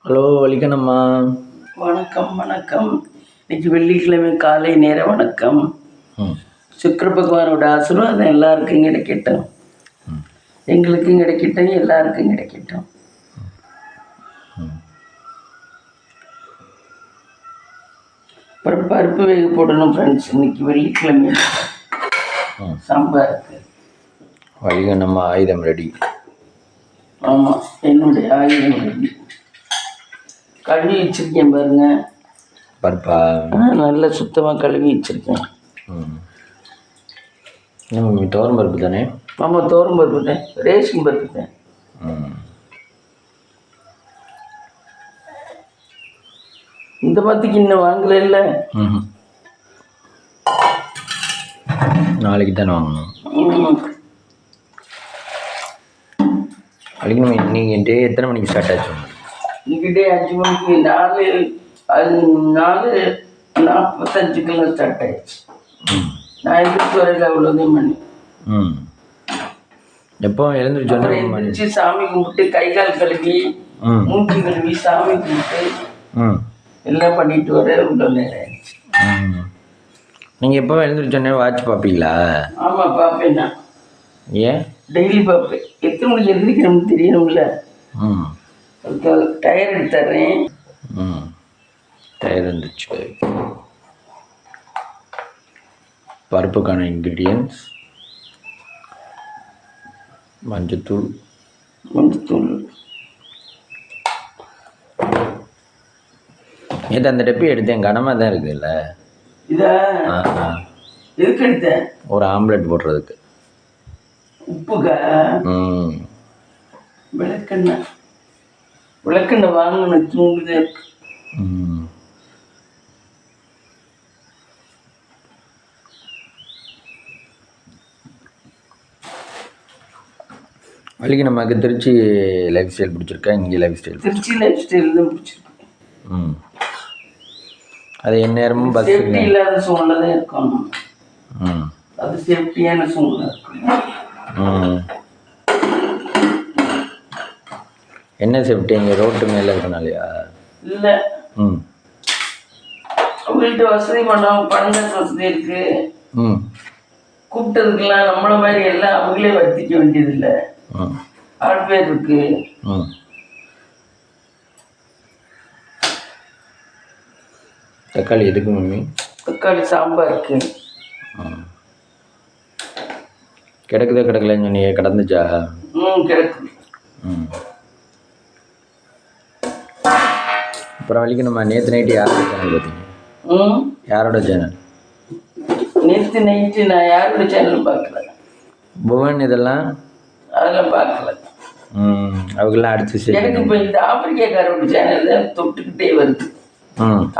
Hello வலிக்கணம்மா. வணக்கம் வணக்கம். இன்னைக்கு வெள்ளிக்கிழமை காலை நேர வணக்கம். ம் சுக்கிர பகவானோட ஆசீர்வாதம் எல்லாருக்கும் கிடைக்கட்டும், எங்களுக்கும் கிடைக்கட்டும், எல்லாருக்கும் கிடைக்கட்டும். அப்புறம் பருப்பு வேக போடணும் ஃப்ரெண்ட்ஸ். இன்னைக்கு வெள்ளிக்கிழமை சாம்பாருக்கு. வலிக்கணம்மா ஆயுதம் ரெடி. ஆமாம், என்னுடைய ஆயுதம் ரெடி. கழுவி வச்சிருக்கேன் பாருங்க. பருப்பா? நல்லா சுத்தமாக கழுவி வச்சிருக்கேன். மம்மி துவரம் பருப்பு தானே? ஆமாம், துவரம் பருப்பு தான், ரேஷன் பருப்பு தான். இந்த மத்திக்கு இன்னும் வாங்கல இல்லை, நாளைக்கு தானே வாங்கணும். வலிக்கணும். நீங்கள் டே எத்தனை மணிக்கு ஸ்டார்ட் ஆச்சு? இன்னைக்கிட்டே 5 மணிக்கு 4:45 ஸ்டார்ட் ஆயிடுச்சு. நான் எழுந்திரிச்சு வரையில் அவ்வளோதான் மணி. எப்போ எழுந்திரிச்சு எழுந்திரிச்சு சாமி கும்பிட்டு கை கால் கழுவி மூஞ்சி கழுவி சாமி கும்பிட்டு எல்லாம் பண்ணிட்டு வர இவ்வளோ நேரம் ஆயிடுச்சு. நீங்கள் எப்போ எழுந்திரிச்சோன்னே வாட்ச் பார்ப்பீங்களா? ஆமாம், பார்ப்பேன். நான் ஏன் டெய்லி பார்ப்பேன். எத்தனை மணிக்கு எழுந்திரிக்கணும்னு தெரியணும்ல, அதுக்காக டயர் எடுத்துறேன். டயர் இருந்துச்சு. பருப்புக்கான இன்க்ரீடியன்ஸ்: மஞ்சத்தூள், நேற்று அந்த டப்பி எடுத்தேன், கனமாக தான் இருக்குதுல்ல. இதா எதுக்கு எடுத்தேன்? ஒரு ஆம்லெட் போடுறதுக்கு. உப்புக்கா? விளக்கெண்ணெய் வாங்கணும், தூங்குதே இருக்கு. வலிக்கு நமக்கு திருச்சி லைஃப் ஸ்டைல் பிடிச்சிருக்கா? இங்கே lifestyle? Trichy lifestyle தான் பிடிச்சிருக்கு. அது எந்நேரமும் பஸ் சேஃப்டி இல்லாத சூழ்நிலை தான் இருக்கணும். அது சேஃப்டியான சூழ்நிலை இருக்கணும். என்ன சேஃப்டி? இங்கே ரோட்டு மேலே இருக்கனாலையா? இல்லை, அவங்கள்ட்ட வசதி பணம் வசதி இருக்கு. கூப்பிட்டதுக்கெல்லாம் நம்மள மாதிரி எல்லாம் அவங்களே வருத்திக்க வேண்டியதில்லை. ஹார்ட்வேர் இருக்கு. தக்காளி எதுக்கு மம்மி? தக்காளி சாம்பாருக்கு. கிடக்குதா கிடக்கலன்னு சொன்னியே, கிடந்துச்சா? கிடக்குது. அப்புறம் வலிக்கு நம்ம நேற்று நைட்டு யாரோட சேனல் பார்த்தீங்க? யாரோட சேனல்? நேற்று நைட்டு நான் யாரோட சேனல் பார்க்கல. புவன் இதெல்லாம் அதெல்லாம் பார்க்கல. அவங்கெல்லாம் அடுத்து எனக்கு இப்போ இந்த ஆப்பிரிக்காரோட சேனல் தான் தொட்டுக்கிட்டே வருது.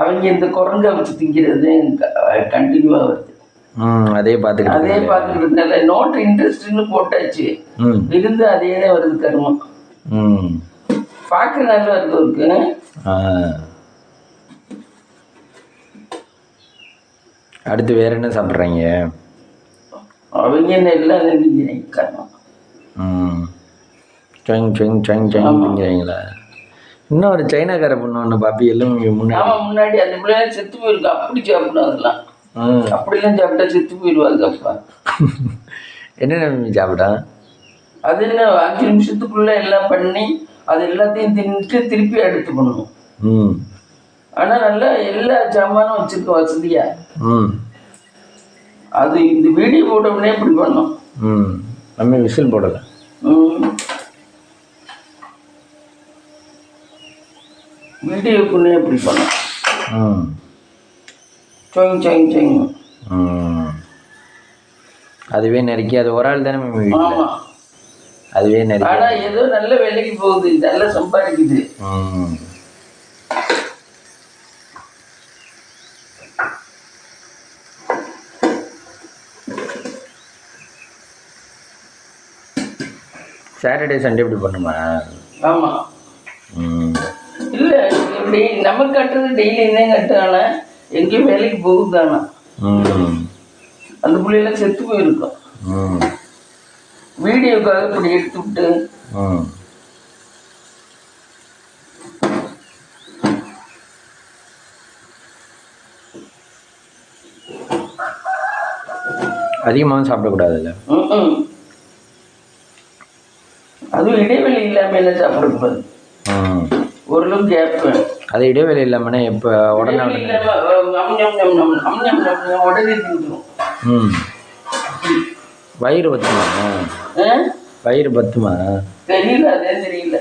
அவங்க இந்த குரங்கை வச்சு திங்கிறது கண்டினியூவாக வருது. அதே பார்த்துக்கிட்டு நோட் இன்ட்ரெஸ்ட்னு போட்டாச்சு, இருந்து அதே தான் வருது கருமம். பார்க்குற நல்லா வருது இருக்கு. அடுத்து வேற என்ன சாப்பிட்றாங்க அவங்க? என்ன எல்லாம் கருமம். திங்கிறீங்களா? இன்னும் ஒரு சைனாக்கார பொண்ணு ஒன்று பாப்பி எல்லாம் முன்னாடி அந்த பிள்ளை செத்து போயிருக்கு. அப்படி சாப்பிடணும், அதெல்லாம் அப்படிலாம் சாப்பிட்டா செத்து போயிடுவாங்க. அப்பா என்ன சாப்பிட்டா? அது என்ன 5 நிமிஷத்துக்குள்ள எல்லாம் பண்ணி அது எல்லாத்தையும் தின்னுட்டு திருப்பி எடுத்து பண்ணணும். ஆனால் நல்லா எல்லா சாமானும் வச்சுருக்க வசதியா. அது இந்த வீடியோ போட்டோம்னே இப்படி பண்ணோம். நம்ம விசில் போடலை. வீடியோக்குன்னே எப்படி பண்ணோம். அதுவே நறுக்கி அது ஒரு ஆள் தானே மேம்? ஆமாம், அதுவே நறுக்கி. ஆனால் ஏதோ நல்ல வேலைக்கு போகுது, நல்லா சம்பாதிக்குது. சாட்டர்டே சண்டே இப்படி பண்ணுமா? ஆமாம். இல்லை, இப்படி நமக்கு கட்டுறது டெய்லி தான் கட்டுறானா, எங்கேயும் வேலைக்கு போகுதானா. அந்த பிள்ளைலாம் செத்து போயிருக்கோம். வீடியோக்காக இப்படி எடுத்து விட்டு அதிகமாகவும் சாப்பிடக்கூடாதுல்ல. அதுவும் இடைவெளி இல்லாமல் எல்லாம் சாப்பிடக்கூடாது. ஓரளவு கேப். அது இடைவெளி இல்லாமன்னா எப்போ உடனே உடனே தின்றுடும். வயிறு பத்துமா? வயிறு பத்துமா தெரியல, அதே தெரியல.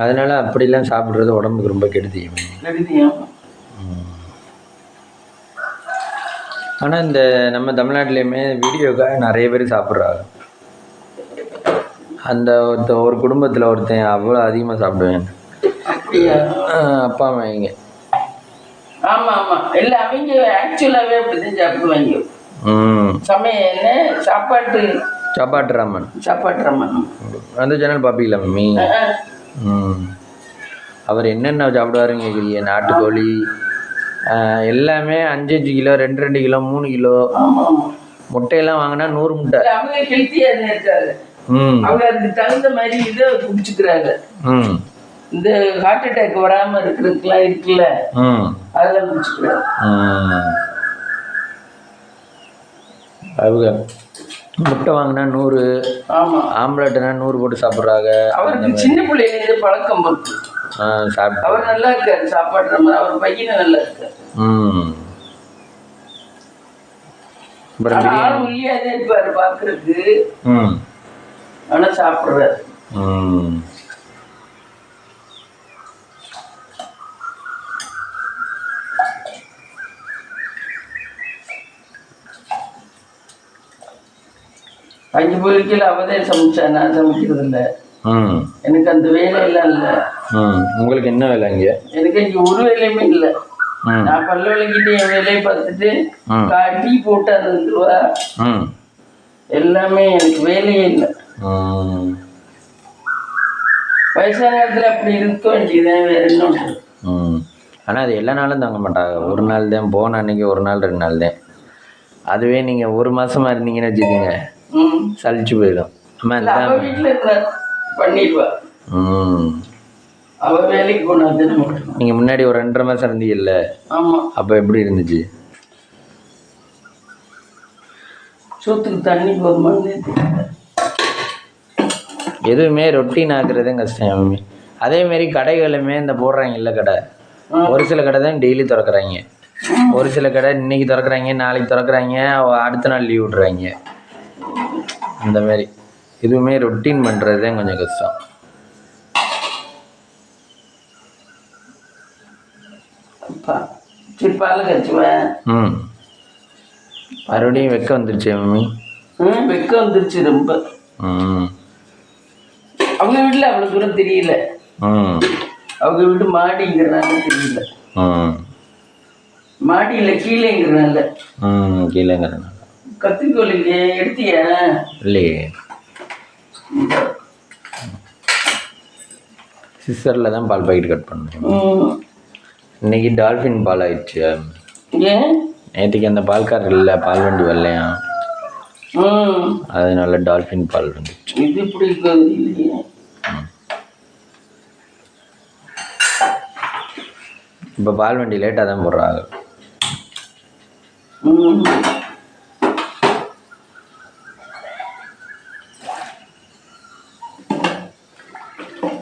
அதனால அப்படிலாம் சாப்பிட்றது உடம்புக்கு ரொம்ப கெடுதியும். ஆனால் இந்த நம்ம தமிழ்நாட்டிலையுமே வீடியோக்காக நிறைய பேர் சாப்பிட்றாங்க. அந்த ஒரு குடும்பத்தில் ஒருத்தன் அவ்வளோ அதிகமாக சாப்பிடுவேன். அப்பா அம்மா இங்க. ஆமாம் ஆமாம், இல்லை அவங்க ஆக்சுவலாகவே அப்படிதான் சாப்பிடுவாங்க. சாப்பாட்டு ராமன் அந்த சேனல் பார்ப்பீங்களா மம்மி? அவர் என்னென்ன சாப்பிடுவாருன்னு கேட்குறீங்க. நாட்டுக்கோழி எல்லாமே 5 கிலோ, 2 கிலோ, 3 கிலோ. முட்டையெல்லாம் வாங்கினா 100 முட்டை. அவங்க ஹெல்த்தியாக இருக்காங்க. அவங்க அதுக்கு தகுந்த மாதிரி இதை குடிச்சுக்கிறாங்க. இந்த ஹார்ட் அட்டாக் வராம இருக்கிறதுக்குலாம் இருக்குல்ல, அதெல்லாம் குடிச்சுக்கிறாங்க. அவங்க முட்டை வாங்கினா 100, ஆம்லெட்னா 100 போட்டு சாப்பிட்றாங்க. அவருக்கு சின்ன பிள்ளைங்க பழக்கம் இருக்கு. சாப்பிட்டு அவர் நல்லா இருக்காரு சாப்பாடு. அவர் பையனை நல்லா இருக்காரு. ஒல்லியாதே இருப்பாரு பாக்குறதுக்கு, ஆனா சாப்பிடுறாரு. அஞ்சு பொருட்கள் அவதே சமைச்சா, நான் சமைக்கிறது இல்லை. எனக்கு அந்த வேலையெல்லாம் இல்லை. உங்களுக்கு என்ன வேலை இங்க? எனக்கு இங்க ஒரு வேலையுமே இல்லை. நான் பல்ல விளக்கிட்டு என் வேலையை பார்த்துட்டு டீ போட்டு அது வந்துருவா. எல்லாமே எனக்கு வேலையே இல்லை. வயசான நேரத்தில் அப்படி இருக்க வேண்டியதுதான், வேற என்ன. ஆனால் அது எல்லா நாளும் தங்க மாட்டாங்க. ஒரு நாள் தான், போன அன்னைக்கு 1 நாள் 2 நாள் தான். அதுவே நீங்கள் 1 மாசமா இருந்தீங்கன்னு வச்சுக்கோங்க, சலிச்சு போயிடும். வீட்டுல பண்ணிடுவா. அவ வேலைக்கு போனா. நீங்க முன்னாடி ஒரு 2.5 மாசம் இருந்தீங்கல்ல? ஆமா. அப்ப எப்படி இருந்துச்சு? சோத்துக்கு தண்ணி போதுமானே தெரியல. எதுவுமே ரொட்டீன் ஆக்குறதே கஷ்டம். அதே மாதிரி கடைகளுமே இந்த போடுறாங்கல்ல கடை, ஒரு சில கடை தான் டெய்லி திறக்கிறாங்க. ஒரு சில கடை இன்னைக்கு திறக்கிறாங்க, நாளைக்கு திறக்கிறாங்க, அடுத்த நாள் லீவ் விட்றாங்க. அந்த மாதிரி இதுவுமே ரொட்டீன் பண்ணுறது தான் கொஞ்சம் கஷ்டம். மறுபடியும் வெக்க வந்துருச்சு மம்மி. வெக்க வந்துருச்சு ரொம்ப. அவங்க வீட்டில் அவ்வளோ தூரம் தெரியல. அவங்க வீட்டு மாடிங்கிறனால தெரியல. மாடியில் கீழேங்கிறனால. கீழேங்கிறனால. கத்திரிக்கோள் எடுத்தியா? இல்லையே. சிஸ்டரில் தான் பால் பாக்கெட் கட் பண்ணுறோம். இன்னைக்கு டால்ஃபின் பால் ஆயிடுச்சு. ஏன்? நேற்றுக்கு அந்த பால்காரர் இல்லை, பால் வண்டி வரலையா, அதனால டால்ஃபின் பால் வந்துச்சு. இது இப்படி இப்போ பால் வண்டி லேட்டாக தான் போடுறாங்க.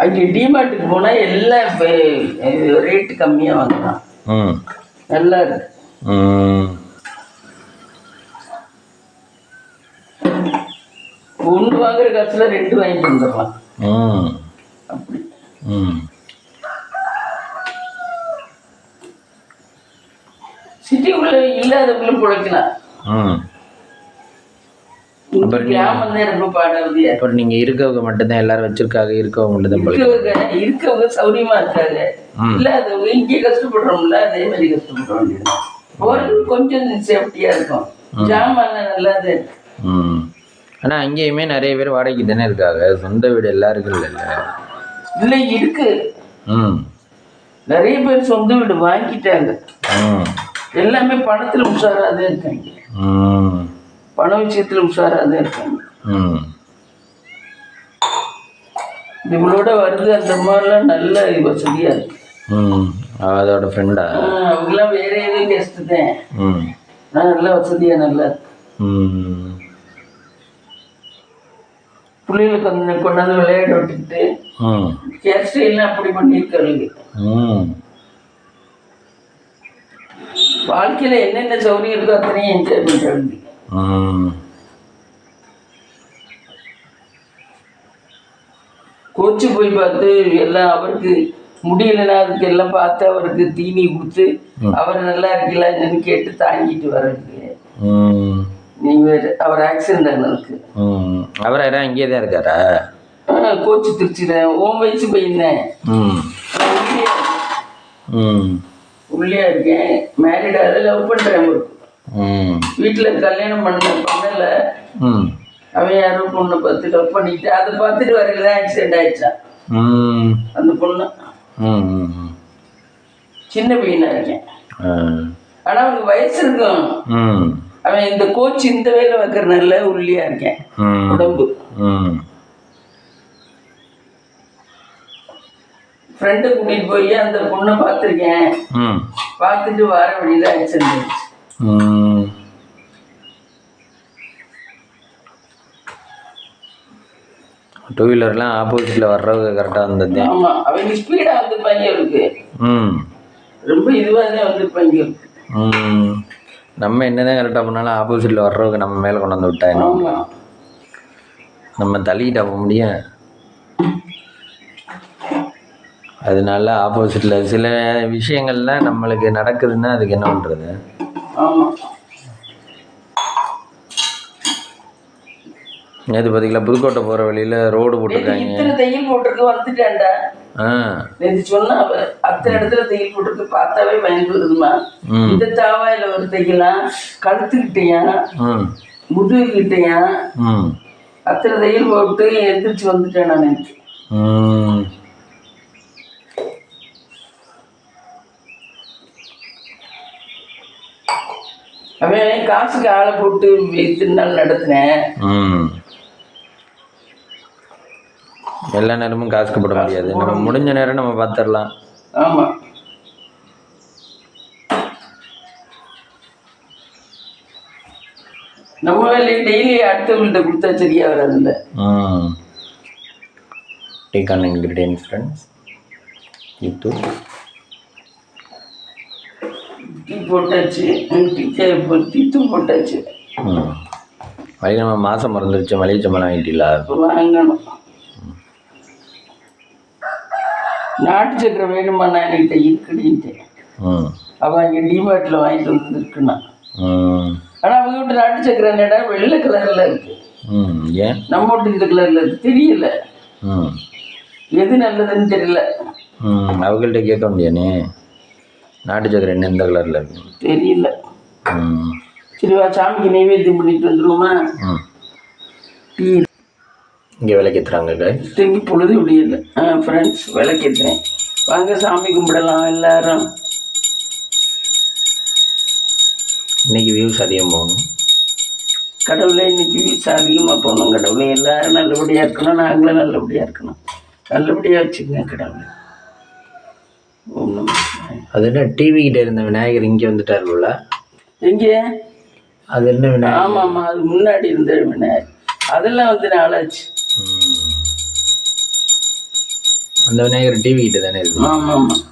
அங்கே டிமார்ட்டுக்கு போனால் எல்லாம் ரேட்டு கம்மியாக வாங்கலாம். நல்லா இருக்கு. ஒன்று வாங்குற காசுல 2 வாங்கிட்டு வந்துடலாம். அப்படி. சிட்டிக்குள்ள இல்லாதவங்களும் பிழைக்கலாம். அப்புறம் நீங்க இருக்கவங்க மட்டும்தான் எல்லாரும் வச்சிருக்காங்க, இருக்கவங்க மட்டும்தான் இருக்கவங்க சௌரியமா இருக்காங்க. இல்லாதவங்க இங்கே கஷ்டப்படுறோம்ல, அதே மாதிரி கஷ்டப்பட வேண்டியது. கொஞ்சம் சேஃப்டியா இருக்கும். ஜாமான் நல்லா தான் இருக்கு. ஆனா அங்கேயுமே நிறைய பேர் வாடகைக்கு தானே இருக்காங்க. சொந்த வீடு எல்லாருக்கும் இல்ல. இல்லை இருக்கு. நிறைய பேர் சொந்த வீடு வாங்கிட்டாங்க. எல்லாமே பணத்துல உஷாராதான் இருக்காங்க. பண விஷயத்துல உஷாராதான் இருக்காங்க. இவங்களோட வருது அந்த மாதிரிலாம் நல்ல வசதியா இருக்கு. அதோட ஃப்ரெண்டா? அவங்களாம் வேற எதுவும் கெஸ்ட் தான். நல்ல வசதியா நல்லா இருக்கு. ம் பிள்ளைகளை கொஞ்சம் கொண்டாந்து விளையாட விட்டுட்டு ம் ஹேர் ஸ்டைல்லாம் அப்படி பண்ணியிருக்காளுங்க. ம் வாழ்க்கையில என்னென்ன சௌகரியம் இருக்கோ அத்தனையும் என்ஜாய் பண்றாங்க. ம் கோச்சு போய் பார்த்து எல்லாம் அவருக்கு முடியலைன்னா அதுக்கு எல்லாம் பார்த்து அவருக்கு தீனி கொடுத்து அவர் நல்லா இருக்கல என்னன்னு கேட்டு தாங்கிட்டு வர்றது. ம் நீ வேறு அவர் ஆக்சிடென்ட் ஆனதுக்கு ம் அவர் யாரும் இங்கே தான் இருக்காரா? கோச்சு திருச்சியில ஓம் வயசு பையன். ம் ம் உள்ளியா இருக்கேன், மேரிடாக லவ் பண்ணுறேன். ம் வீட்டில் கல்யாணம் பண்ணல. ம் அவன் யாரோ பொண்ணை பார்த்து லவ் பண்ணிட்டு அதை பார்த்துட்டு வரையில தான் ஆக்சிடென்ட் ஆயிடுச்சான் ம் அந்த பொண்ணு. ம் ம் சின்ன பையனா இருக்கேன், ஆ ஆனால் அவனுக்கு வயசு இருக்கும். ம் அவன் இந்த கோச் இந்த வேலை வைக்கிறனால உள்ளியா இருக்கேன் உடம்பு. ம் ஃப்ரெண்டை கூட்டிகிட்டு போய் அந்த பொண்ணை பார்த்துருக்கேன். ம் பார்த்துட்டு வர வழியில் ஆக்சிடென்ட் ஆயிடுச்சு. ம் டூ வீலர்லாம் ஆப்போசிட்டில் வர்றவங்க கரெக்டாக வந்தது. ஆமாம், அவங்க ஸ்பீடாக வந்துருப்பாங்க இருக்கு. ம் ரொம்ப இதுவாக தான் வந்துருப்பாங்க இருக்கு. ம் நம்ம என்ன தான் கரெக்டாக பண்ணாலும் ஆப்போசிட்டில் வர்றவங்க நம்ம மேலே கொண்டு வந்து விட்டா என்ன? ஆமாம், நம்ம தள்ளிக்கிட்ட போக முடியும். அதனால ஆப்போசிட்டில் சில விஷயங்கள்லாம் நம்மளுக்கு நடக்குதுன்னா அதுக்கு என்ன பண்ணுறது? ஆமாம். நேற்று பார்த்தீங்களா புதுக்கோட்டை போகிற வழியில் ரோடு போட்டிருக்காங்க. இத்தனை தையல் போட்டிருக்கு வந்துட்டேன்டா. ஆ நேற்று சொன்னா அத்தனை இடத்துல தையல் போட்டிருக்கு, பார்த்தாவே பயந்து வருதுமா. இந்த தாவாயில ஒரு தையலாம், கழுத்துக்கிட்டையா ம் முதுகுக்கிட்டையா ம் அத்தனை தையல் போட்டு எந்திரிச்சு வந்துட்டேன் நான் நேற்று. ம் அவன் காசுக்கு ஆளை போட்டு இத்தனை நாள் நடத்தினேன். ம் எல்லா நேரமும் காசுக்கு போட முடியாது. நம்ம முடிஞ்ச நேரம் நம்ம பார்த்துடலாம். ஆமா, நம்ம வேலையை டெய்லி அடுத்தவங்கள்ட்ட கொடுத்தா சரியா வராதுல்ல. Take on ingredients friends. இது டீ போட்டாச்சு, டீ போட்டாச்சு. மளிகை நம்ம மாதம் மறந்துருச்சு. மளிகை சம்பளம் வாங்கிட்டீங்களா? வாங்கணும். நாட்டு சக்கரை வேணுமா? நான் என்கிட்ட இருக்குடின்ட்டு அவன் இங்கே டிமார்ட்டில் வாங்கிட்டு வந்துருக்குண்ணா. ஆனால் அவங்க வீட்டு நாட்டு சக்கரை என்னடா வெள்ளை கலரில் இருக்கு. ஏன் நம்ம வீட்டு இந்த கலரில் இருக்கு தெரியல, எது நல்லதுன்னு தெரியல. அவங்கள்ட்ட கேட்க முடியானே நாட்டு சக்கரை என்ன எந்த கலரில் இருக்கு தெரியல. சரிவா, சாமிக்கு நைவேத்தியம் பண்ணிட்டு வந்துடுவோமா? டீ இங்கே விளக்கேற்றுறாங்க. திரும்பி பொழுது விடியல. ஃப்ரெண்ட்ஸ் விளக்கேற்றுறேன், வாங்க சாமி கும்பிடலாம் எல்லாரும். இன்னைக்கு வியூஸ் அதிகம் போகணும். கடவுளே இன்னைக்கு வியூஸ் அதிகமாக போகணும். கடவுளே எல்லாரும் நல்லபடியாக இருக்கணும், நாங்களும் நல்லபடியாக இருக்கணும். நல்லபடியாக வச்சுக்கோங்க கடவுளே. ஒன்றும் அது என்ன டிவி கிட்ட இருந்த விநாயகர் இங்கே வந்துட்டார் போல. எங்கே? அது என்ன விநாயகர்? ஆமாம் ஆமாம், அது முன்னாடி இருந்த விநாயகர். அதெல்லாம் வந்து நாளாச்சு. அந்த விநாயகர் டிவி கிட்ட தானே இருக்கு. ஆமாம் ஆமாம்.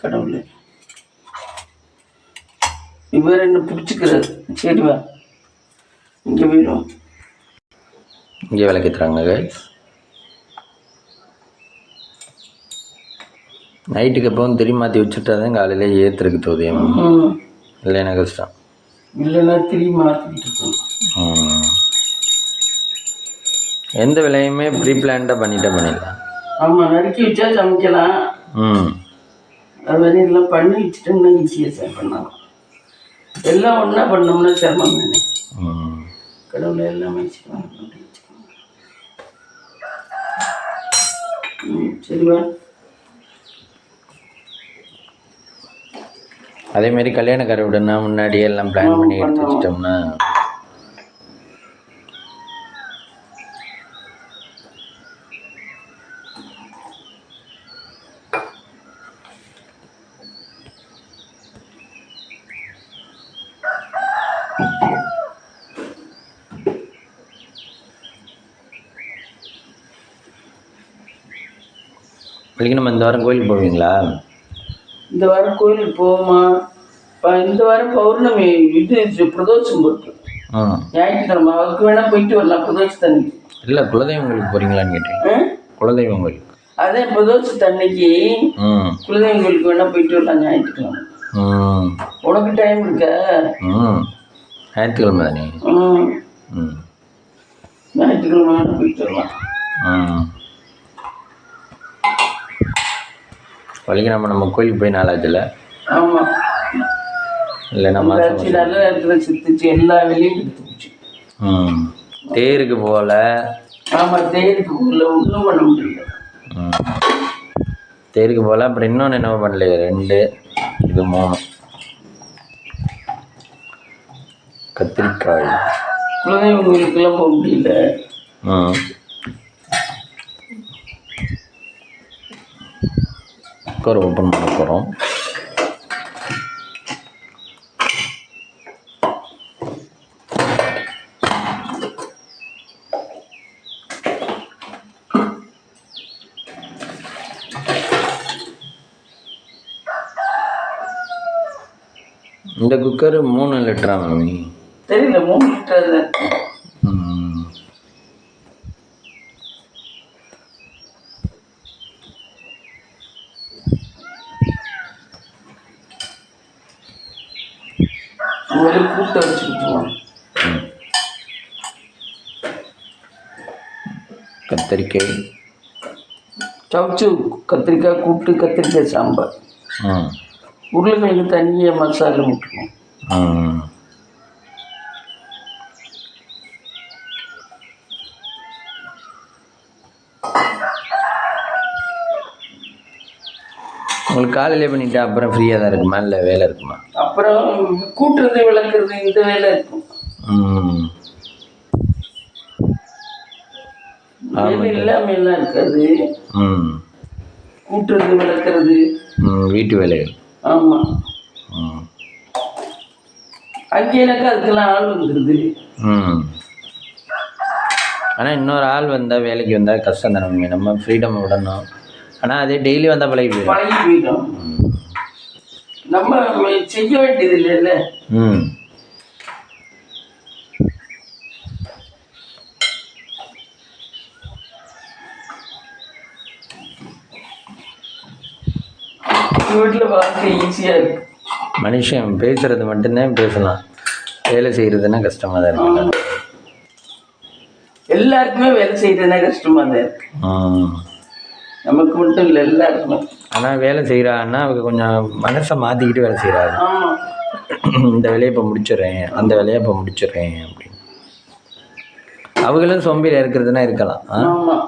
கடவுளே இவர் என்ன பிடிச்சிக்கிறாரு. சரிவா, இங்கே போயிடும். இங்கே விளக்கேற்றுறாங்க. நைட்டுக்கு எப்பவும் திரும்பி மாற்றி வச்சுட்டா தான் காலையில் ஏற்றுருக்கு தோதியம். இல்லைன்னா கஷ்டம். இல்லைன்னா திரும்பி மாற்றிக்கிட்டு இருக்கணும். எந்த விலையுமே ப்ரீ பிளான்டாக பண்ணிடலாம். ஆமாம், நறுக்கி வச்சா சமைக்கலாம். அது மாதிரி எல்லாம் பண்ணி வச்சுட்டோம்னா ஈஸியாக சாப்பிடலாம். எல்லாம் ஒன்றா பண்ணோம்னா சிரமம் தானே. கடவுளை எல்லாம் வச்சுக்கலாம். சரிவா. அதேமாரி கல்யாணக்கார விடனா முன்னாடியே எல்லாம் பிளான் பண்ணி எடுத்து வச்சிட்டோம்னா வலிக்கு நம்ம இந்த வாரம் கோயிலுக்கு போவீங்களா? இந்த வாரம் கோயிலுக்கு போவோமா? இந்த வாரம் பௌர்ணமி இது பிரதோஷம் இருக்கு. ஞாயிற்றுக்கிழமை அதுக்கு வேணா போயிட்டு வரலாம். பிரதோஷ தண்ணிக்கு இல்லை, குலதெய்வம் கோயிலுக்கு போகிறீங்களான்னு கேட்டேன். குலதெய்வம் கோயிலுக்கு. அதே பிரதோஷ தண்ணிக்கு குலதெய்வம் கோயிலுக்கு வேணா போயிட்டு வரலாம் ஞாயிற்றுக்கிழமை. உனக்கு டைம் இருக்க? ஞாயிற்றுக்கிழமை தானே. ஞாயிற்றுக்கிழமை வேணா போயிட்டு வரலாம். வலிக்கு நம்ம கோயிலுக்கு போய் நாளாச்சுல. ஆமாம். இல்லை நம்ம நல்ல நேரத்தில் சித்துச்சு, எல்லா வேலையும் எடுத்துச்சு. தேருக்கு போகல. ஆமாம், தேருக்கு போகல, ஒன்றும் பண்ண முடியல. தேருக்கு போகல. அப்புறம் இன்னொன்று என்ன பண்ணலையே? 2 இது 3 கத்திரிக்காய். குலதெய்வம் கோயிலுக்கெல்லாம் போக முடியல. குக்கர் ஓப்பன் பண்ண போகிறோம். இந்த குக்கர் 3 லிட்டரா மாமி? தெரியல, 3 லிட்டர் தான். ஒரு கூட்டை வச்சுக்கிட்டுருவோம். கத்திரிக்காய் சவுச்சு, கத்திரிக்காய் கூட்டு, கத்திரிக்காய் சாம்பார். உருளைக்கிழங்கு தனியாக மசாலா விட்டுருவோம். உங்களுக்கு காலையிலே பண்ணிட்டா அப்புறம் ஃப்ரீயாக தான் இருக்குமா? இல்லை வேலை இருக்குமா? அப்புறம் கூட்டுறது விளக்குறது இந்த வேலை இருக்கும். இல்லாமல் எல்லாம் இருக்காது. கூட்டுறது விளக்குறது வீட்டு வேலைகள். ஆமாம். அங்கே எனக்கு அதுக்கெல்லாம் ஆள் வந்துடுது. ஆனால் இன்னொரு ஆள் வந்தால் வேலைக்கு வந்தால் கஷ்டம் தானே. நம்ம ஃப்ரீடம் விடணும். ஆனால் அதே டெய்லி வந்தால் பழகி போயிடும். நம்ம செய்ய வேண்டியது இல்லைல்ல. வீட்டில் வாழ்க்கை ஈஸியாக இருக்கு. மனுஷன் பேசுறது மட்டும்தான் பேசலாம், வேலை செய்யறதுன்னா கஷ்டமாக தான் இருக்கு. எல்லாருக்குமே வேலை செய்யறதுனா கஷ்டமாக தான் இருக்கு. நமக்கு மட்டும் இல்லை, எல்லாருக்குமே. ஆனால் வேலை செய்கிறான்னா அவங்க கொஞ்சம் மனசை மாற்றிக்கிட்டு வேலை செய்கிறாங்க. இந்த வேலையை இப்போ முடிச்சிடுறேன், அந்த வேலையை இப்போ முடிச்சிடுறேன் அப்படின்னு. அவங்களும் சோம்பேறியாக இருக்கிறதுனா இருக்கலாம். ஆமாம்.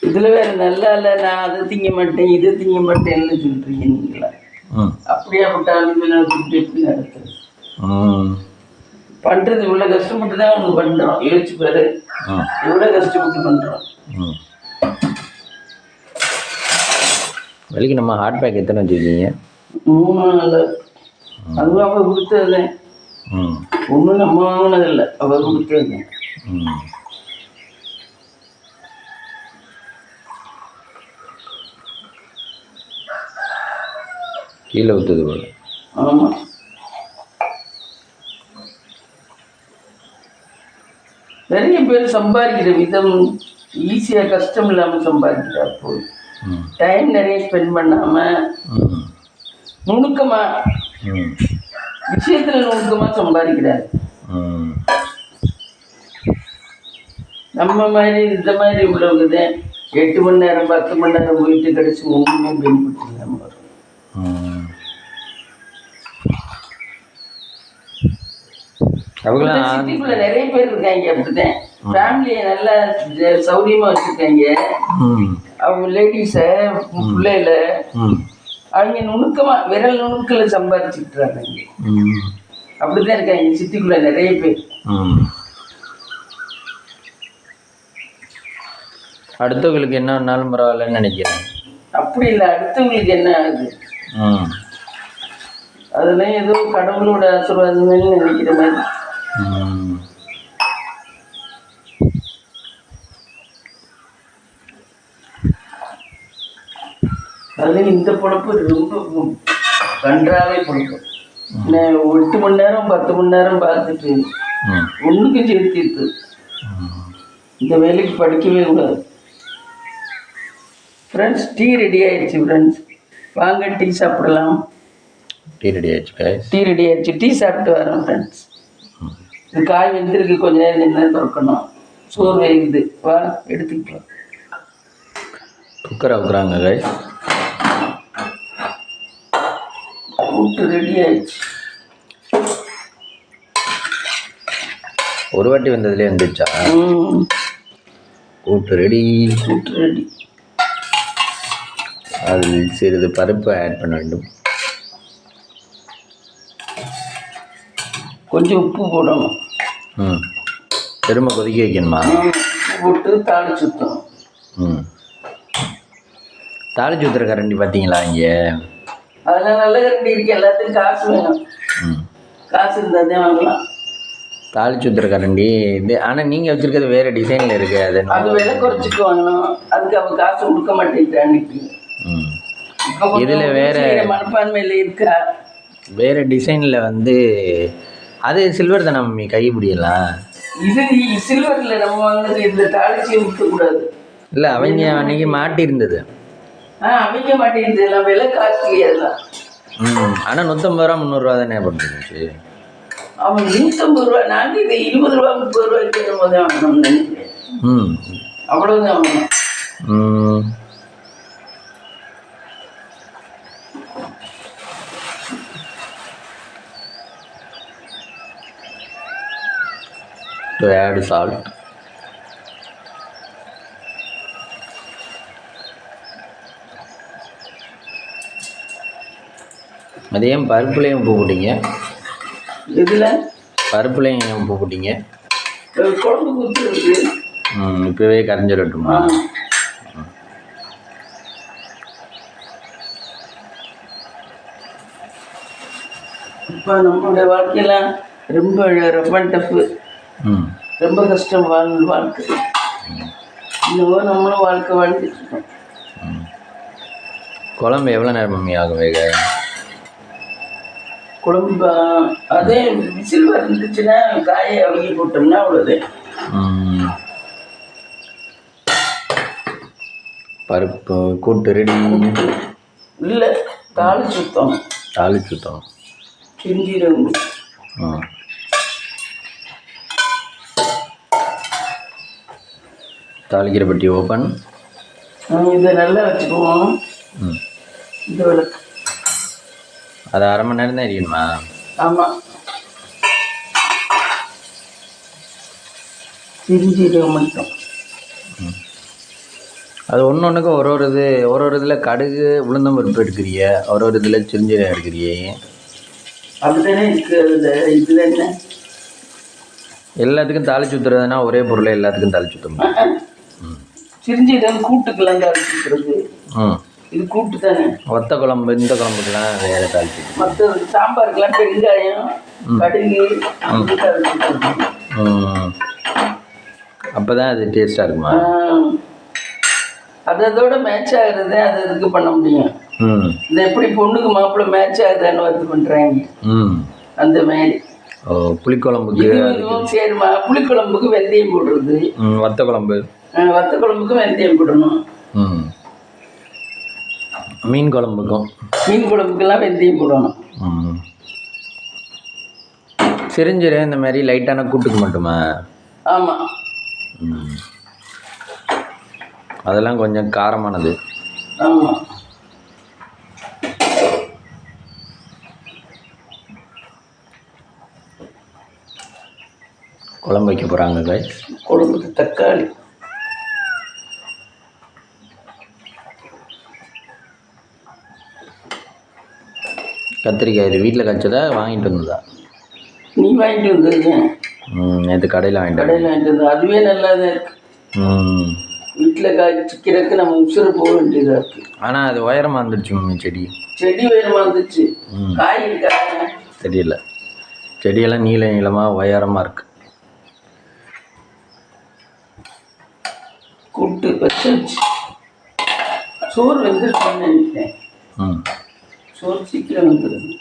இதில் வேறு நல்லா இல்லை, நான் அதை திங்க மாட்டேன் இதை திங்க மாட்டேன்னு சொல்கிறீங்க நீங்களா? அப்படியா பட்டாலும் சொல்லிட்டு எப்படி நடத்துறது? பண்ணுறது இவ்வளோ கஷ்டப்பட்டு தான் ஒன்று பண்ணுறோம். யோசிச்சு பாரு, எவ்வளோ கஷ்டப்பட்டு பண்ணுறோம். வலிக்கு நம்ம ஹாட் பேக் எத்தனை வச்சுருக்கீங்க? 3 நாள். அதுவும் அவள் கொடுத்தது. ஒன்றும் நம்ம வாங்கினதில்லை, அவள் கொடுத்தது. கீழே ஊற்றுது போல. ஆமாம். நிறைய பேர் சம்பாதிக்கிற விதம் ஈஸியாக, கஷ்டம் இல்லாமல் சம்பாதிக்கிறார். போய் டைம் நிறைய ஸ்பெண்ட் பண்ணாமல் நுணுக்கமாக விஷயத்தில் நுணுக்கமாக சம்பாதிக்கிறார். நம்ம மாதிரி இந்த மாதிரி உள்ளவங்க தான் 8 மணி நேரம் 10 மணி நேரம் போயிட்டு கிடச்சி ஒன்றுமே பெனிஃபிட் இல்லாமல் வரும். சிட்டிக்குள்ள நிறைய பேர் இருக்காங்க அப்படிதான். ஃபேமிலியை நல்லா சௌரியமா வச்சிருக்காங்க. அவங்க லேடிஸ பிள்ளைல அவங்க நுணுக்கமா விரல் நுணுக்கல சம்பாதிச்சுட்டு இருக்காங்க. அப்படிதான் இருக்காங்க சிட்டிக்குள்ள நிறைய பேர். அடுத்தவங்களுக்கு என்ன ஆனாலும் பரவாயில்லன்னு நினைக்கிறேன். அப்படி இல்லை, அடுத்தவங்களுக்கு என்ன ஆகுது? அதெல்லாம் ஏதோ கடவுளோட ஆசீர்வாதம்னு நினைக்கிற மாதிரி. அதுலேயும் இந்த பொழப்பு ரொம்ப கன்றாவே பொழப்பு. 8 மணி நேரம் 10 மணி நேரம் பார்த்துட்டு ஒன்றுக்கும் சேர்த்திருக்கு. இந்த வேலைக்கு படிக்கவே கூடாது. ஃப்ரெண்ட்ஸ், டீ ரெடி ஆயிடுச்சு. ஃப்ரெண்ட்ஸ், வாங்க டீ சாப்பிடலாம். டீ ரெடி ஆயிடுச்சு. டீ ரெடி ஆயிடுச்சு. டீ சாப்பிட்டு வரோம் ஃப்ரெண்ட்ஸ். இது காய் வெந்திருக்கு, கொஞ்ச நேரம் நின்று திறக்கணும். சோறு வேகுது, வா எடுத்துக்கலாம். குக்கரை வைக்கிறாங்க கைஸ். கூட்டு ரெடி ஆயிடுச்சு. ஒரு வாட்டி வந்ததுலேயே வந்துச்சா? கூட்டு ரெடி. கூட்டு ரெடி. அதில் சிறிது பருப்பு ஆட் பண்ண வேண்டும். கொஞ்சம் உப்பு போடணும். திரும்ப கொதிக்க வைக்கணுமா? உப்பு போட்டு தாளிச்சு ஊற்றணும். தாளிச்சு ஊற்றுற கரண்டி பார்த்தீங்களா இங்கே? அதெல்லாம் நல்ல கரண்டி இருக்கு. எல்லாத்துக்கும் காசு வேணும். காசு இருந்தால் தான் வாங்கலாம். தாளிச்சு ஊற்றுற கரண்டி இது. ஆனால் நீங்கள் வச்சுருக்கிறது வேறு டிசைனில் இருக்குது. அது விலை குறைச்சிட்டு வாங்கணும். அதுக்கு அவன் காசு கொடுக்க மாட்டேங்கிறா அன்னைக்கு. இதில் வேறு மனப்பான்மையில் இருக்கா? வேறு டிசைனில் வந்து அது சில்வர் தானே மம்மி, கை பிடிக்கலாம். இது சில்வரில் நம்ம வாங்கினது. இதில் தாளிச்சு ஊற்றக்கூடாது. இல்லை, அவங்க அன்னைக்கு மாட்டியிருந்தது. அவங்க மாட்டேங்குது. எல்லாம் விலை காஸ்ட்லியாக தான். ஆனால் 150 ரூபா 300 ரூபா தானே போட்டுருந்துச்சு. அவன் 150 ரூபா. நாங்கள் இது 20 ரூபா 30 ரூபாய்க்கு என்னமோ தான் வாங்கணும்னு நினைக்கிறேன். அவ்வளோதான் வாங்கணும். To add salt. அது ஏன் பருப்புலையும் உப்பு போட்டீங்க? இதில் பருப்புலையும் ஏன் உப்பு போட்டீங்க? குழம்பு ஊற்றுறது. இப்போவே கரைஞ்சிடட்டுமா? இப்போ நம்மளுடைய வாழ்க்கையெல்லாம் ரொம்ப ரொம்ப டஃப்பு. ரொம்ப கஷ்டம் வாழ்க்கை. இன்னும் நம்மளும் வாழ்க்கை வாழ்ந்துட்டு இருக்கோம். குழம்பு எவ்வளோ நேரம் மம்மி ஆகும் வேக? குழம்பு அதே விசில் வந்துச்சுன்னா காயை அவிங்கி போட்டோம்னா அவ்வளோதே. பருப்பு கூட்டு ரெடி. இல்லை, தாளிச்சு ஊற்றணும். தாளிச்சு ஊற்றணும். செஞ்சீரகம். தாளிக்கிற பட்டி ஓப்பன். இதை நல்லா வச்சுக்குவோம். இந்த விளக்கு அது 1/2 மணி நேரம் தான் எரியணுமா? ஆமாம். செஞ்சீரகம் மட்டும். அது ஒன்றுக்கு ஒரு இதில் கடுகு உளுந்தம் பருப்பு எடுக்கிறிய, ஒரு இதில் சிரிஞ்சீரகம் எடுக்கிறிய. அப்படித்தானே இருக்குது. அதில் இதில் என்ன எல்லாத்துக்கும் தாளிச்சு ஊற்றுறதுனா ஒரே பொருளை எல்லாத்துக்கும் தாளிச்சு ஊற்றணும். சிரிஞ்சீரகம் கூட்டுக்கெல்லாம் தாளிச்சு ஊற்றுறது. இது கூட்டு தானே. வத்த குழம்பு இந்த குழம்புக்கெல்லாம் வேறு தாளிச்சு. மற்ற சாம்பாருக்கெல்லாம் பெருங்காயம் கடுகு தாளிச்சு ஊற்றுறது. அப்போ தான் அது டேஸ்ட்டாக இருக்குமா? அதோட மேட்ச் ஆகுறது அது இதுக்கு பண்ண முடியும். இந்த எப்படி பொண்ணுக்கு மாப்பிள்ளை மேட்ச் ஆகுதுன்னு வந்து பண்ணுறாங்க அந்த மாதிரி. புளிக்குழம்புக்கு சரிம்மா. புளிக்குழம்புக்கு வெந்தயம் போடுறது. வத்த குழம்புக்கு வெந்தயம் போடணும். மீன் குழம்புக்கெல்லாம் வெந்தயம் போடணும். சிரிஞ்சீரகம் இந்த மாதிரி லைட்டான கூட்டுக்கு மட்டுமா? ஆமாம். அதெல்லாம் கொஞ்சம் காரமானது. ஆமாம். குழம்பு வைக்க போகிறாங்க கைஸ். குழம்புக்கு தக்காளி. கத்திரிக்காய் இது வீட்டில் காய்ச்சதா வாங்கிட்டு வந்ததா? நீ வாங்கிட்டு வந்தது. நேற்று கடையில் வாங்கிட்டு வந்தது. அதுவே நல்லா தான் இருக்கு. வீட்டில் காய்ச்சிக்கிறதுக்கு நம்ம உசுறு போக வேண்டியதாக இருக்குது. ஆனால் அது உயரமாக வந்துடுச்சு மம்மி செடி. செடி உயரமாக வந்துச்சு. ம். காய் இருக்காங்க. தெரியல. செடியெல்லாம் நீளமாக உயரமாக இருக்கு. கூட்டு வச்சாச்சு. சோறு வெந்துருக்குன்னு நினைக்கிறேன். ம். சோறு சீக்கிரம் வந்துடுது.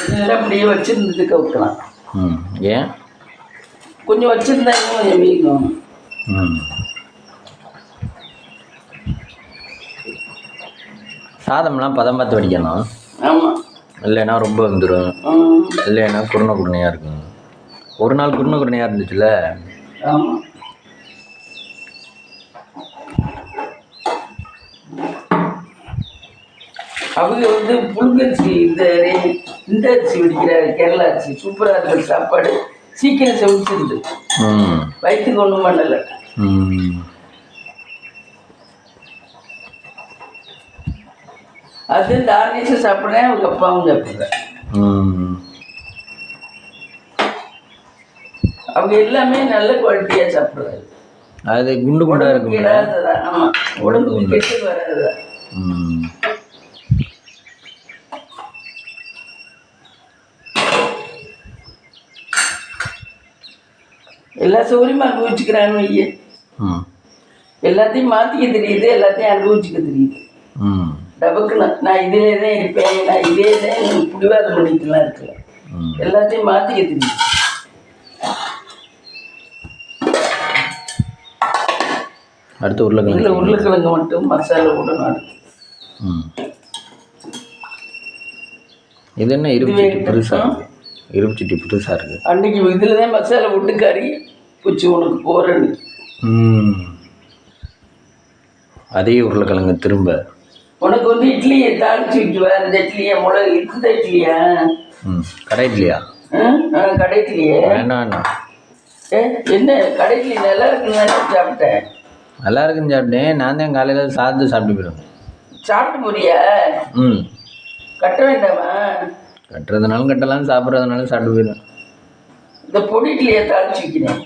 இதெல்லாம் அப்படியே வச்சுருந்ததுக்கு வைக்கலாம். ம். ஏன்? கொஞ்சம் வச்சுருந்தா இன்னும் கொஞ்சம் வீக்கும். ம். சாதம்லாம் பதம் பார்த்து வடிக்கணும். ஆமாம். இல்லைன்னா ரொம்ப வந்துடும். இல்லைன்னா குருணை குருணையாக இருக்கும். ஒரு நாள் குருணை குருணையாக இருந்துச்சுல்ல. ஆமாம். அவங்க வந்து புழுங்கரிசி இந்த அரிசி வடிக்கிறாரு, கேரளா அரிசி. சூப்பராக இருக்குது சாப்பாடு. சீக்கிரம் செவிச்சிருது. வயிற்றுக்கு ஒன்றும் பண்ணலை. அது இந்த ஆர்னேஷன் சாப்பிட்றேன், அவங்க அப்பாவும் சாப்பிட்றேன். அவங்க எல்லாமே நல்ல குவாலிட்டியாக சாப்பிட்றாரு. அது குண்டு குண்டாக இருக்கும். ஆமாம், உடம்புக்கு கெட்டு வராது. எல்லா சௌகரியமும் அனுபவிச்சுக்கிறான்னு வைய. எல்லாத்தையும் மாற்றிக்க தெரியுது, எல்லாத்தையும் அனுபவிச்சுக்க தெரியுது. டபக்குன்னு நான் இதிலே தான் இருப்பேன், நான் இதே தான் பிடிவாதம் பண்ணிக்கலாம் இருக்கல. எல்லாத்தையும் மாற்றிக்க தெரியுது. அடுத்து உருளைக்கிழங்கு. உருளைக்கிழங்கு மட்டும் மசாலா போடணும். அடுத்து இது என்ன இருபது புதுசாக? இருபது புதுசாக இருக்குது. அன்றைக்கி இதில் தான் மசாலா போட்டு கறி பூச்சி உனக்கு போகிற அன்னைக்கு. அதே உருளைக்கிழங்கு திரும்ப உனக்கு வந்து இட்லியை தாளிச்சு வைக்குவா. அந்த இட்லியா மிளகு இந்த இட்லியா? கடை இட்லியா? கடை இட்லியே வேண்டாண்ணா. என்ன கடை இட்லி நல்லா இருக்குன்னு சாப்பிட்டேன். நல்லா இருக்குன்னு சாப்பிட்டேன். நான் தான் காலையில் சாப்பிட்டு போயிடுவேன். சாப்பிட்டு போறியா? கட்ட வேண்டாமா? கட்டுறதுனாலும் கட்டலாம், சாப்பிட்றதுனாலும் சாப்பிட்டு போயிடுவேன். இந்த பொடி இட்லியை தாளிச்சு வைக்கிறேன்.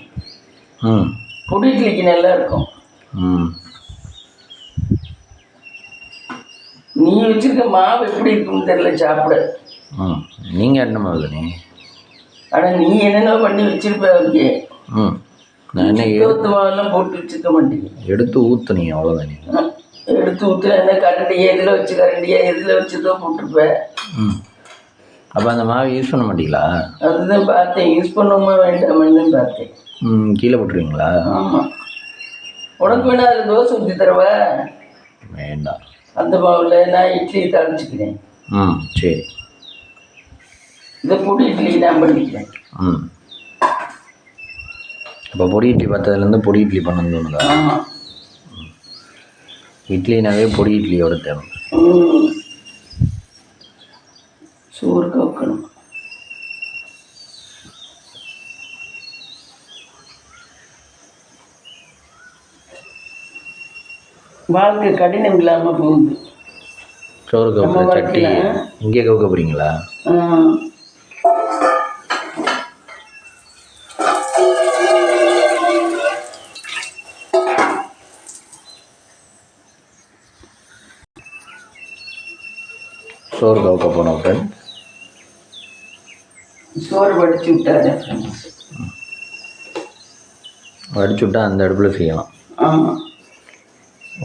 பொடி இட்லிக்கு நல்லா இருக்கும். நீ வச்சிருக்க மாவு எப்படி இருக்குன்னு தெரியல சாப்பிட. நீங்கள் என்ன மாவு தானே? ஆனால் நீ என்னென்ன பண்ணி வச்சிருப்ப. ஓகே. நான் என்ன மாவெல்லாம் போட்டு வச்சுக்க மாட்டேங்க. எடுத்து ஊற்றுனீங்க அவ்வளோதானே. எடுத்து ஊற்றுன என்ன கரண்டியா எதில் வச்சு கரண்டியா எதில் வச்சுதான் போட்டிருப்பேன். அப்போ அந்த மாவு யூஸ் பண்ண மாட்டீங்களா? அதுதான் பார்த்தேன், யூஸ் பண்ணுவோமா வேண்டாமான்னு தான் பார்த்தேன். கீழே போட்டுருவீங்களா? ஆமாம். உனக்கு வேணா அதில் தோசை ஊற்றி தரவா? வேண்டாம். அந்த மாவில் நான் இட்லி தாளிச்சுக்கிறேன். சரி. இந்த பொடி இட்லி நான் பண்ணிக்கிறேன். அப்போ பொடி இட்லி பார்த்ததுலேருந்து பொடி இட்லி பண்ணணும்னு தோணுதா? ஆமாம். இட்லினாவே பொடி இட்லியோட தேவை. சோறு கவுக்கணும். வாழ்க்கை கடினம் இல்லாமல் போகுது. சோறு கவுக்கிற சட்டி இங்கே கவுக்க போகிறீங்களா? சோறு கவுக்க போனோம் ஃப்ரெண்ட். சோறு வடிச்சு விட்டாரு. வடிச்சு விட்டா அந்த அடுப்பில் செய்யலாம். ஆமாம்.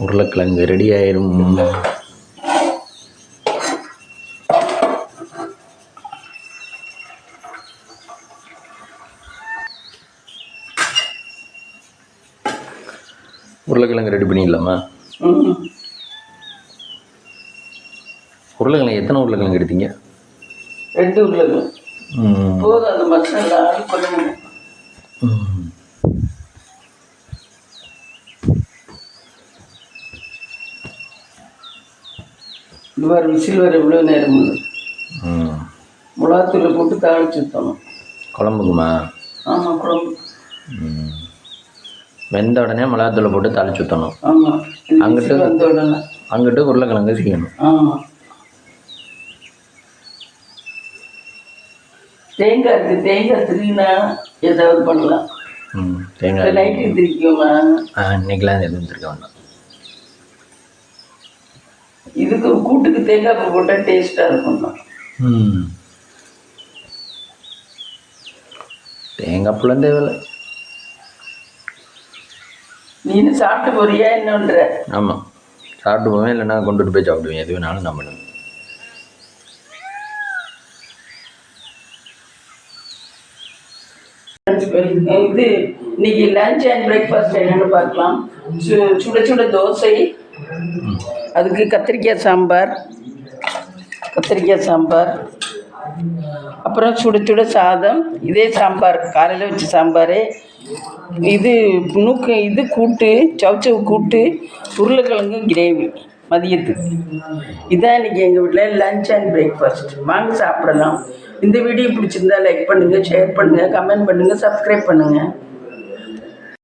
உருளைக்கிழங்கு ரெடி ஆயிரும். உருளைக்கிழங்கு ரெடி பண்ணிடலாமா? உருளைக்கிழங்கு எத்தனை உருளைக்கிழங்கு எடுத்தீங்க? 2 உருளைக்கிழங்கு போதும். அந்த மசாலா பண்ணுங்க. இது வர விசில் வர இவ்வளோ நேரம் மிளகாத்தூளை போட்டு தாளிச்சு ஊற்றணும். குழம்புக்குமா? ஆமாம், குழம்பு. வெந்த உடனே மிளகாத்தூளை போட்டு தாளிச்சு ஊற்றணும். ஆமாம். அங்கிட்டு வந்த உடனே அங்கிட்டு உருளைக்கிழங்கு செய்யணும். ஆமாம். தேங்காய் இருக்குது. தேங்காய் திருவினா ஏதாவது பண்ணலாம். தேங்காய் நைட்டு திரிக்குமா? இன்னைக்கெலாம் எதுவும் திரிக்க வேண்டாம். இதுக்கு கூட்டுக்கு தேங்காய் பூ போட்டால் டேஸ்ட்டாக இருக்கும் தான். ம் தேங்காய் பூலாம் தேவையில்லை. நீனு சாப்பிட்டு போறியா என்னன்ற? ஆமாம் சாப்பிட்டு போவேன், இல்லைன்னா கொண்டுட்டு போய் சாப்பிடுவேன், எது வேணாலும் நான் பண்ணுவேன். இது இன்னைக்கு லஞ்ச் அண்ட் பிரேக்ஃபாஸ்ட் என்னென்னு பார்க்கலாம். சுட சுட தோசை, அதுக்கு கத்திரிக்காய் சாம்பார், அப்புறம் சுட சுட சாதம். இதே சாம்பார் காலையில் வச்ச சாம்பார். இது இது கூட்டு, சவுச்சவு கூட்டு, உருளைக்கிழங்கு கிரேவி மதியத்துக்கு. இதான் இன்றைக்கி எங்கள் வீட்டில் லஞ்ச் அண்ட் பிரேக்ஃபாஸ்ட். வாங்க சாப்பிடலாம். இந்த வீடியோ பிடிச்சிருந்தா லைக் பண்ணுங்கள், ஷேர் பண்ணுங்கள், கமெண்ட் பண்ணுங்கள், சப்ஸ்கிரைப் பண்ணுங்கள்.